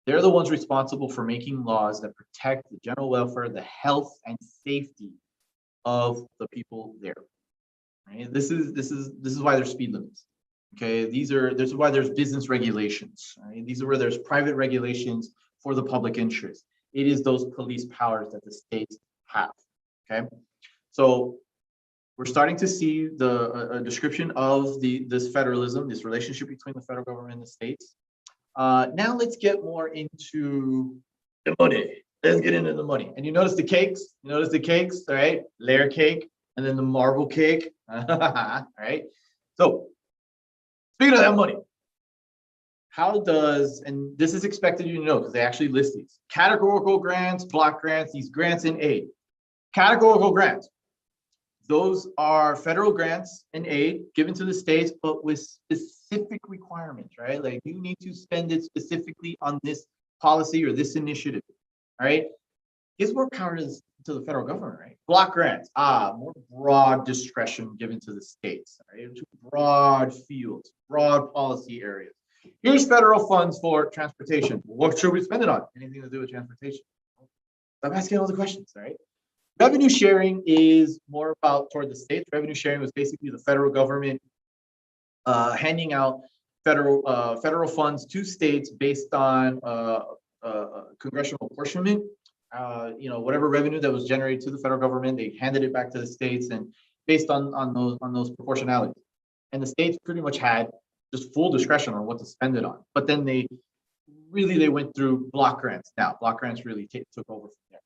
they're the ones responsible for making laws that protect the general welfare, the health and safety of the people there. Right? This is why there's speed limits. Okay, this is why there's business regulations. Right? These are where there's private regulations for the public interest. It is those police powers that the states have. Okay, so we're starting to see a description of this federalism, this relationship between the federal government and the states. Now let's get more into the money. Let's get into the money. And you notice the cakes? All right? Layer cake and then the marble cake. All right? So speaking of that money, how does, and this is expected you to know because they actually list these, categorical grants, block grants, these grants in aid. Categorical grants. Those are federal grants and aid given to the states, but with specific requirements, right? Like you need to spend it specifically on this policy or this initiative, all right? Gives more power to the federal government, right? Block grants, more broad discretion given to the states, right? Broad fields, broad policy areas. Here's federal funds for transportation. What should we spend it on? Anything to do with transportation? I'm asking all the questions, right? Revenue sharing is more about toward the states. Revenue sharing was basically the federal government handing out federal funds to states based on congressional apportionment. Whatever revenue that was generated to the federal government, they handed it back to the states, and based on those proportionalities. And the states pretty much had just full discretion on what to spend it on. But then they went through block grants. Now block grants really took over from there.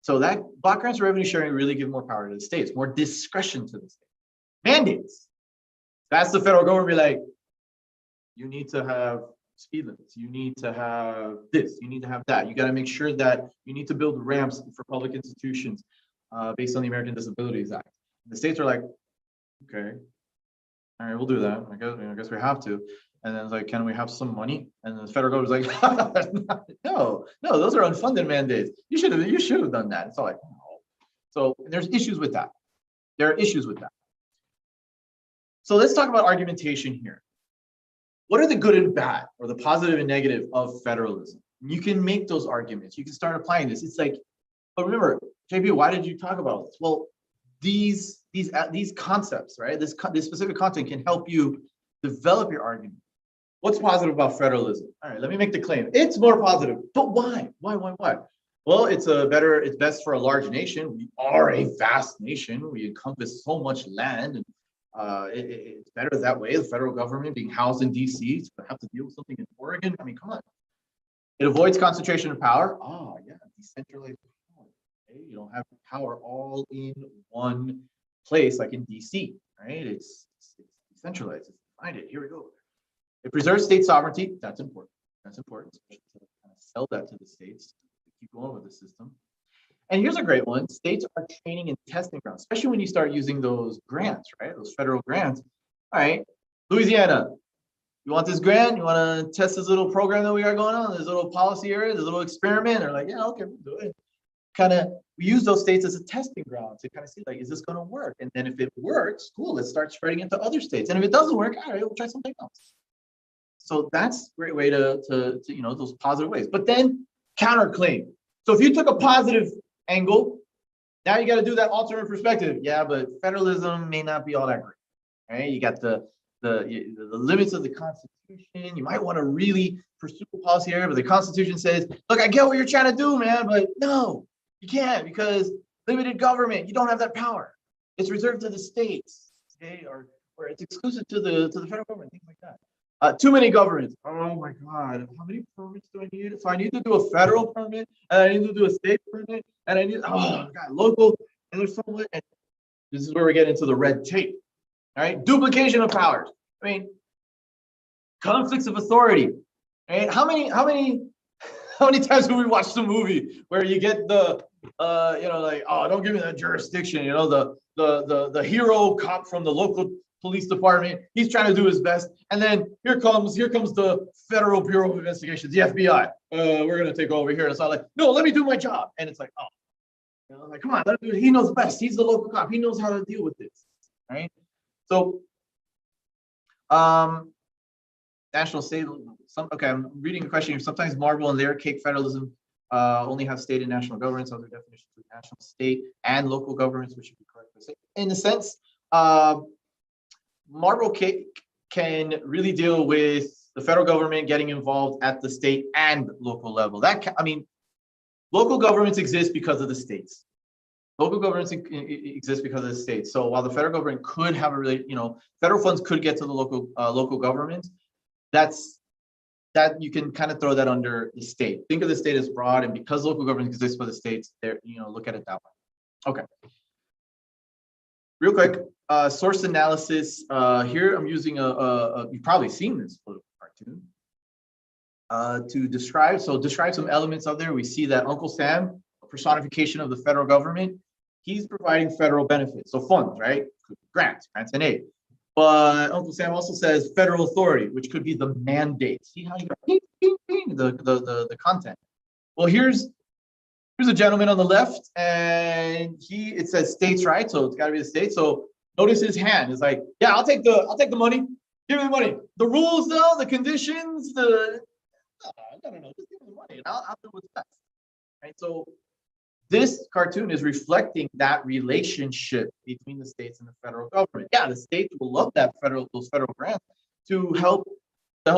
So that block grants and revenue sharing really give more power to the states, more discretion to the states. Mandates. That's the federal government be like, you need to have speed limits. You need to have this. You need to have that. You got to make sure that you need to build ramps for public institutions based on the American Disabilities Act. The states are like, okay, all right, we'll do that. I guess we have to. And then it's like, can we have some money? And the federal government is like, no, those are unfunded mandates. You should have done that. It's all like, no. So there's issues with that. There are issues with that. So let's talk about argumentation here. What are the good and bad, or the positive and negative of federalism? You can make those arguments. You can start applying this. It's like, but remember, JP, why did you talk about this? Well, these concepts, right? This specific content can help you develop your argument. What's positive about federalism? All right, let me make the claim. It's more positive, but why? Why? Well, it's best for a large nation. We are a vast nation. We encompass so much land, and it's better that way. The federal government being housed in DC, to have to deal with something in Oregon. I mean, come on. It avoids concentration of power. Oh, yeah, decentralized power. Okay? You don't have power all in one place like in DC, right? It's decentralized. Find it. Here we go. It preserves state sovereignty. That's important. Especially to kind of sell that to the states to keep going with the system. And here's a great one. States are training and testing grounds, especially when you start using those grants, right? Those federal grants. All right, Louisiana, you want this grant? You want to test this little program that we got going on, this little policy area, this little experiment? They're like, yeah, okay, we'll do it. We use those states as a testing ground to kind of see, like, is this going to work? And then if it works, cool, let's start spreading it to other states. And if it doesn't work, all right, we'll try something else. So that's a great way to those positive ways. But then counterclaim. So if you took a positive angle. Now you got to do that alternate perspective. Yeah, but federalism may not be all that great, right? You got the limits of the Constitution. You might want to really pursue a policy area, but the Constitution says, look, I get what you're trying to do, man, but no, you can't, because limited government, you don't have that power. It's reserved to the states, okay, or it's exclusive to the federal government, things like that. Too many governments. Oh my God, how many permits do I need? So I need to do a federal permit, and I need to do a state permit, and I need, oh God, local, and there's so much. And this is where we get into the red tape. All right, duplication of powers. I mean, conflicts of authority. Right? How many times have we watched a movie where you get the like, oh, don't give me that jurisdiction, the hero cop from the local police department, he's trying to do his best, and then here comes the Federal Bureau of Investigations, the FBI. We're gonna take over here. And it's not like, no, let me do my job. And it's like, oh, like, come on, let him do it. He knows best. He's the local cop. He knows how to deal with this. Right? So national state, okay, I'm reading a question here. Sometimes Marvel and layer cake federalism only have state and national governments. Other definitions of national, state, and local governments, which should be correct to say. In a sense, Marble cake can really deal with the federal government getting involved at the state and local level. Local governments exist because of the states. Local governments exist because of the states. So while the federal government could have federal funds could get to the local government, that you can kind of throw that under the state. Think of the state as broad, and because local government exists for the states, there, look at it that way. Okay. Real quick, source analysis. Here I'm using you've probably seen this political cartoon to describe some elements of there. We see that Uncle Sam, a personification of the federal government, he's providing federal benefits, so funds, right? Grants and aid. But Uncle Sam also says federal authority, which could be the mandate. See how you got the content. Well, here's a gentleman on the left, and it says states' right, so it's got to be the state. So notice his hand. It's like, yeah, I'll take the money. Give me the money. The rules, though, the conditions, no, just give me the money, and I'll do what's best. Right. So this cartoon is reflecting that relationship between the states and the federal government. Yeah, the states will love those federal grants to help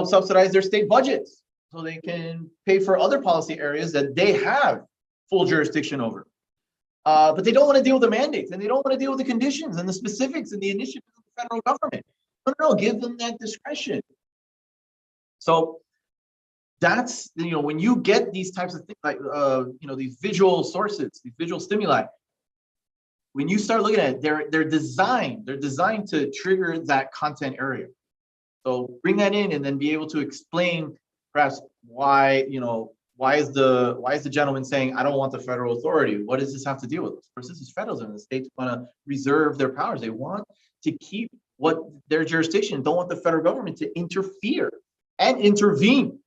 subsidize their state budgets, so they can pay for other policy areas that they have full jurisdiction over. But they don't want to deal with the mandates, and they don't want to deal with the conditions and the specifics and the initiatives of the federal government. No, give them that discretion. So that's, when you get these types of things, like, these visual sources, these visual stimuli, when you start looking at it, they're designed to trigger that content area. So bring that in, and then be able to explain perhaps why is the gentleman saying, I don't want the federal authority? What does this have to deal with? Of course, this is federalism. The states want to reserve their powers. They want to keep their jurisdiction, don't want the federal government to interfere and intervene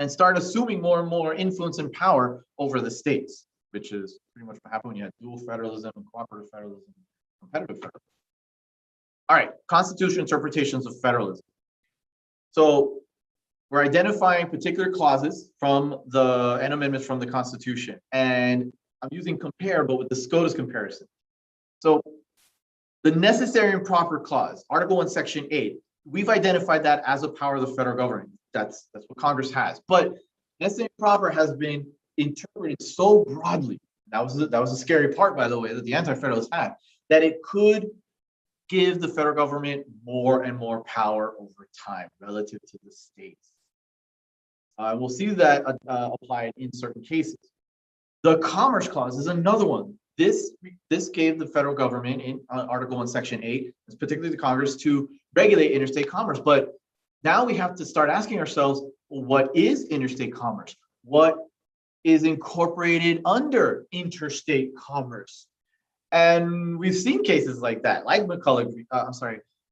and start assuming more and more influence and power over the states, which is pretty much what happened when you had dual federalism, cooperative federalism, competitive federalism. All right, constitutional interpretations of federalism. So we're identifying particular clauses and amendments from the Constitution. And I'm using compare, but with the SCOTUS comparison. So the necessary and proper clause, Article 1, Section 8, we've identified that as a power of the federal government. That's what Congress has. But necessary and proper has been interpreted so broadly. That was a scary part, by the way, that the anti-federalists had, that it could give the federal government more and more power over time relative to the states. We'll see that applied in certain cases. The Commerce Clause is another one. This gave the federal government in Article 1, Section 8, particularly the Congress, to regulate interstate commerce. But now we have to start asking ourselves, well, what is interstate commerce? What is incorporated under interstate commerce? And we've seen cases like that, like McCulloch,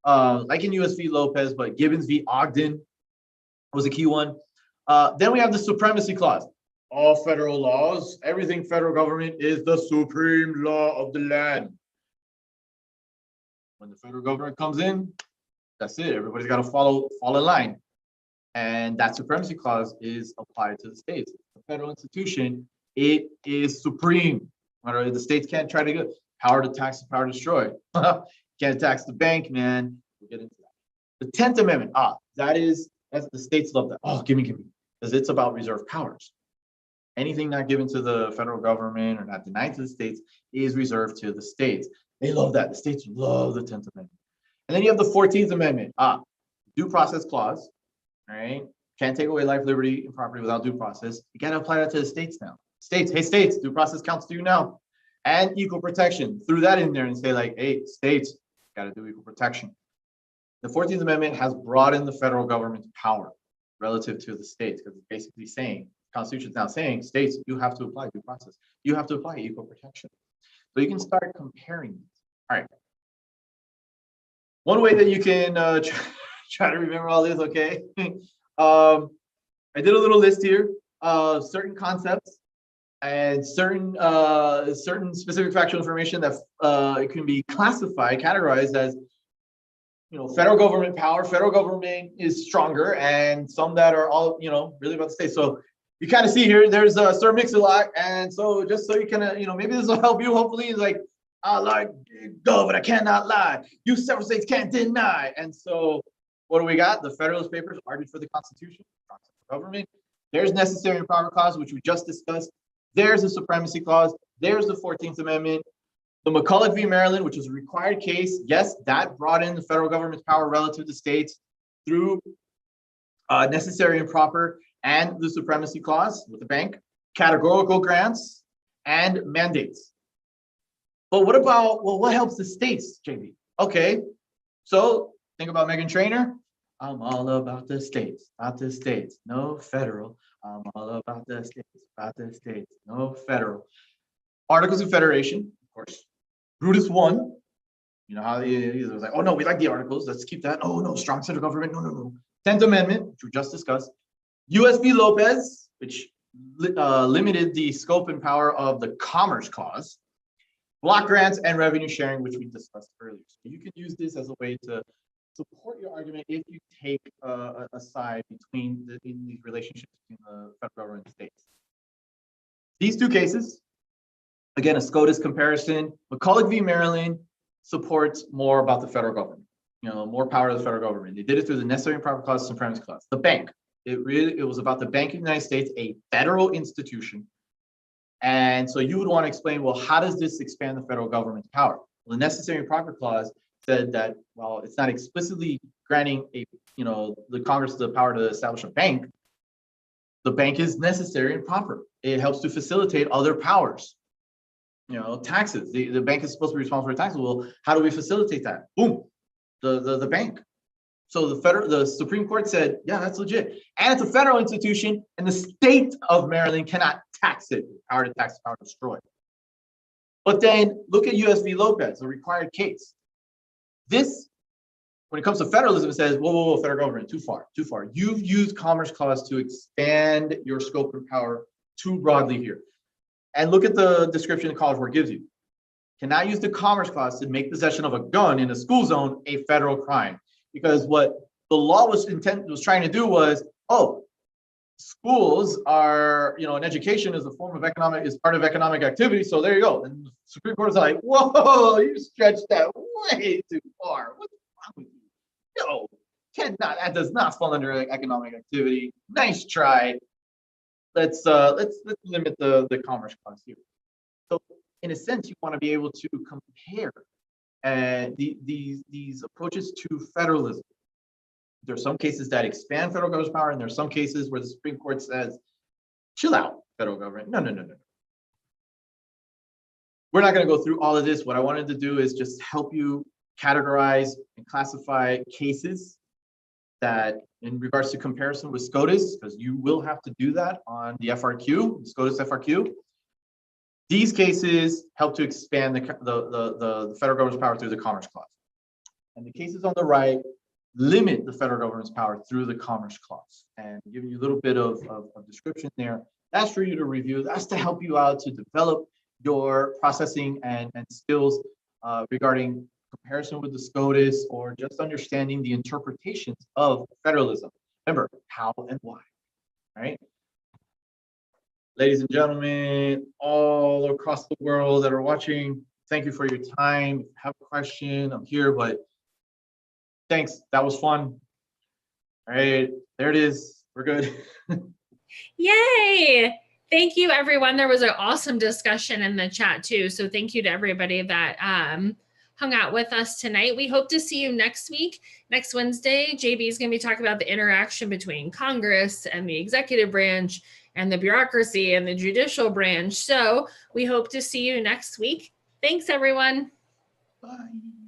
like in US v. Lopez, but Gibbons v. Ogden was a key one. Then we have the Supremacy Clause. All federal laws, everything federal government is the supreme law of the land. When the federal government comes in, that's it. Everybody's got to fall in line. And that Supremacy Clause is applied to the states. The federal institution, it is supreme. Right? The states can't try to get power to tax, power to destroy. Can't tax the bank, man. We'll get into that. The 10th Amendment, that's the states love that. Oh, give me, because it's about reserved powers. Anything not given to the federal government or not denied to the states is reserved to the states. They love that. The states love the 10th Amendment. And then you have the 14th Amendment, due process clause, right? Can't take away life, liberty, and property without due process. You got to apply that to the states now. States, hey, states, due process counts to you now. And equal protection. Threw that in there and say like, hey, states, got to do equal protection. The 14th Amendment has broadened the federal government's power relative to the states, because it's basically saying, the Constitution is now saying, states, you have to apply due process. You have to apply equal protection. So you can start comparing these. All right. One way that you can try to remember all this, okay? I did a little list here of certain concepts and certain specific factual information that it can be classified, categorized as, federal government power. Federal government is stronger, and some that are all, really about the state. So you kind of see here, there's Sir Mix-a-Lot, and so just so you can, maybe this will help you. Hopefully, like I like go, but I cannot lie. You several states can't deny. And so, what do we got? The Federalist Papers argued for the Constitution, government. There's necessary and proper clause, which we just discussed. There's the supremacy clause. There's the 14th Amendment. The McCulloch v. Maryland, which was a required case. Yes, that brought in the federal government's power relative to states through necessary and proper and the supremacy clause with the bank, categorical grants, and mandates. But what about, what helps the states, JB? Okay, so think about Meghan Trainor. I'm all about the states, no federal. I'm all about the states, no federal. Articles of Federation, of course. Brutus I, how he was like, oh no, we like the articles, let's keep that. Oh no, strong central government, no. 10th Amendment, which we just discussed. US v. Lopez, which limited the scope and power of the Commerce Clause. Block grants and revenue sharing, which we discussed earlier. So you can use this as a way to support your argument if you take a side between in these relationships between the federal government and states. These two cases, again, a SCOTUS comparison. McCulloch v. Maryland supports more about the federal government, more power to the federal government. They did it through the necessary and proper clause, supremacy clause. The bank, it was about the Bank of the United States, a federal institution. And so you would want to explain, well, how does this expand the federal government's power? Well, the necessary and proper clause said that, well, it's not explicitly granting the Congress the power to establish a bank. The bank is necessary and proper. It helps to facilitate other powers. Taxes. The bank is supposed to be responsible for taxes. Well, how do we facilitate that? Boom, the bank. So the Supreme Court said, yeah, that's legit. And it's a federal institution, and the state of Maryland cannot tax it. Power to tax, power to destroy. But then look at US v. Lopez, a required case. This, when it comes to federalism, it says, whoa, federal government, too far. You've used Commerce Clause to expand your scope and power too broadly here. And look at the description the College Board gives you. Cannot use the Commerce Clause to make possession of a gun in a school zone a federal crime. Because what the law was trying to do was, schools are, and education is a form of part of economic activity. So there you go. And the Supreme Court is like, whoa, you stretched that way too far. What's wrong with you? No, that does not fall under economic activity. Nice try. Let's limit the Commerce Clause here. So in a sense, you want to be able to compare these approaches to federalism. There are some cases that expand federal government's power, and there are some cases where the Supreme Court says, chill out, federal government. No. We're not going to go through all of this. What I wanted to do is just help you categorize and classify cases that, in regards to comparison with SCOTUS, because you will have to do that on the FRQ, the SCOTUS FRQ. These cases help to expand the federal government's power through the Commerce Clause. And the cases on the right limit the federal government's power through the Commerce Clause. And giving you a little bit of description there. That's for you to review. That's to help you out to develop your processing and skills regarding comparison with the SCOTUS, or just understanding the interpretations of federalism. Remember, how and why, right? Ladies and gentlemen, all across the world that are watching, thank you for your time. If you have a question, I'm here, but thanks. That was fun. All right, there it is. We're good. Yay! Thank you, everyone. There was an awesome discussion in the chat too. So thank you to everybody that hung out with us tonight. We hope to see you next week. Next Wednesday, JB is going to be talking about the interaction between Congress and the executive branch and the bureaucracy and the judicial branch. So we hope to see you next week. Thanks, everyone. Bye.